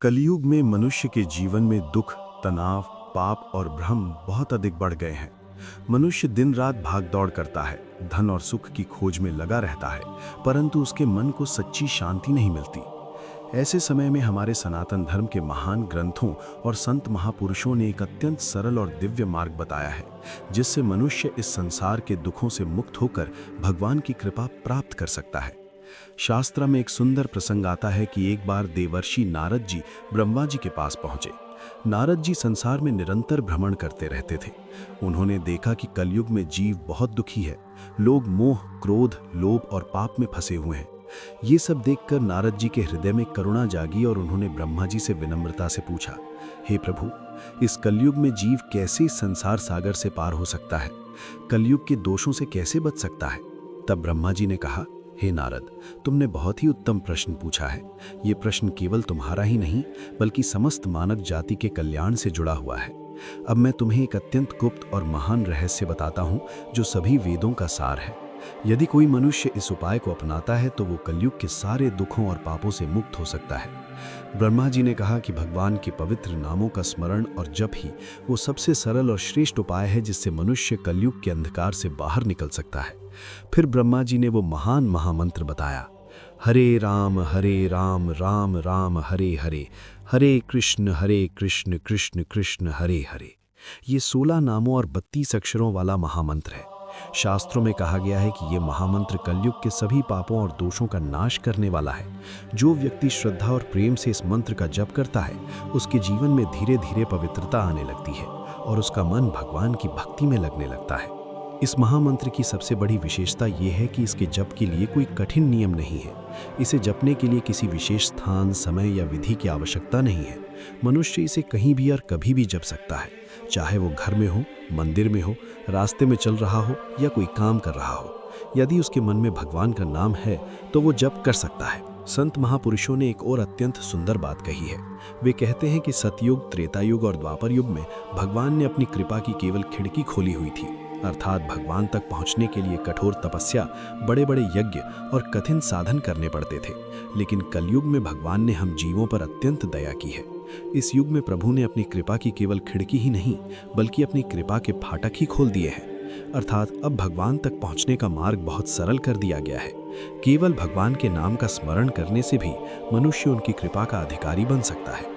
कलयुग में मनुष्य के जीवन में दुख, तनाव, पाप और भ्रम बहुत अधिक बढ़ गए हैं। मनुष्य दिन रात भाग दौड़ करता है, धन और सुख की खोज में लगा रहता है, परंतु उसके मन को सच्ची शांति नहीं मिलती। ऐसे समय में हमारे सनातन धर्म के महान ग्रंथों और संत महापुरुषों ने एक अत्यंत सरल और दिव्य मार्ग बताया है, जिससे मनुष्य इस संसार के दुखों से मुक्त होकर भगवान की कृपा प्राप्त कर सकता है। शास्त्र में एक सुंदर प्रसंग आता है कि एक बार देवर्षि नारद जी ब्रह्मा जी के पास पहुंचे। नारद जी संसार में निरंतर भ्रमण करते रहते थे। उन्होंने देखा कि कलयुग में जीव बहुत दुखी है। लोग मोह, क्रोध, लोभ और पाप में फंसे हुए हैं। ये सब देखकर नारद जी के हृदय में करुणा जागी और उन्होंने ब्रह्मा जी से विनम्रता से पूछा, हे प्रभु, इस कलयुग में जीव कैसे इस संसार सागर से पार हो सकता है? कलयुग के दोषों से कैसे बच सकता है? तब ब्रह्मा जी ने कहा, हे नारद, तुमने बहुत ही उत्तम प्रश्न पूछा है। ये प्रश्न केवल तुम्हारा ही नहीं बल्कि समस्त मानव जाति के कल्याण से जुड़ा हुआ है। अब मैं तुम्हें एक अत्यंत गुप्त और महान रहस्य बताता हूँ, जो सभी वेदों का सार है। यदि कोई मनुष्य इस उपाय को अपनाता है तो वो कलयुग के सारे दुखों और पापों से मुक्त हो सकता है। ब्रह्मा जी ने कहा कि भगवान के पवित्र नामों का स्मरण और जप ही वो सबसे सरल और श्रेष्ठ उपाय है, जिससे मनुष्य कलयुग के अंधकार से बाहर निकल सकता है। फिर ब्रह्मा जी ने वो महान महामंत्र बताया, हरे राम राम राम हरे हरे, हरे कृष्ण कृष्ण कृष्ण हरे हरे। ये 16 नामों और 32 अक्षरों वाला महामंत्र है। शास्त्रों में कहा गया है कि ये महामंत्र कलयुग के सभी पापों और दोषों का नाश करने वाला है। जो व्यक्ति श्रद्धा और प्रेम से इस मंत्र का जप करता है, उसके जीवन में धीरे धीरे पवित्रता आने लगती है और उसका मन भगवान की भक्ति में लगने लगता है। इस महामंत्र की सबसे बड़ी विशेषता ये है कि इसके जप के लिए कोई कठिन नियम नहीं है। इसे जपने के लिए किसी विशेष स्थान, समय या विधि की आवश्यकता नहीं है। मनुष्य इसे कहीं भी और कभी भी जप सकता है, चाहे वो घर में हो, मंदिर में हो, रास्ते में चल रहा हो या कोई काम कर रहा हो। यदि उसके मन में भगवान का नाम है तो वो जप कर सकता है। संत महापुरुषों ने एक और अत्यंत सुंदर बात कही है। वे कहते हैं कि सतयुग, त्रेतायुग और द्वापर युग में भगवान ने अपनी कृपा की केवल खिड़की खोली हुई थी, अर्थात भगवान तक पहुंचने के लिए कठोर तपस्या, बड़े बड़े यज्ञ और कठिन साधन करने पड़ते थे। लेकिन कलयुग में भगवान ने हम जीवों पर अत्यंत दया की है। इस युग में प्रभु ने अपनी कृपा की केवल खिड़की ही नहीं बल्कि अपनी कृपा के फाटक ही खोल दिए हैं, अर्थात अब भगवान तक पहुंचने का मार्ग बहुत सरल कर दिया गया है। केवल भगवान के नाम का स्मरण करने से भी मनुष्य उनकी कृपा का अधिकारी बन सकता है।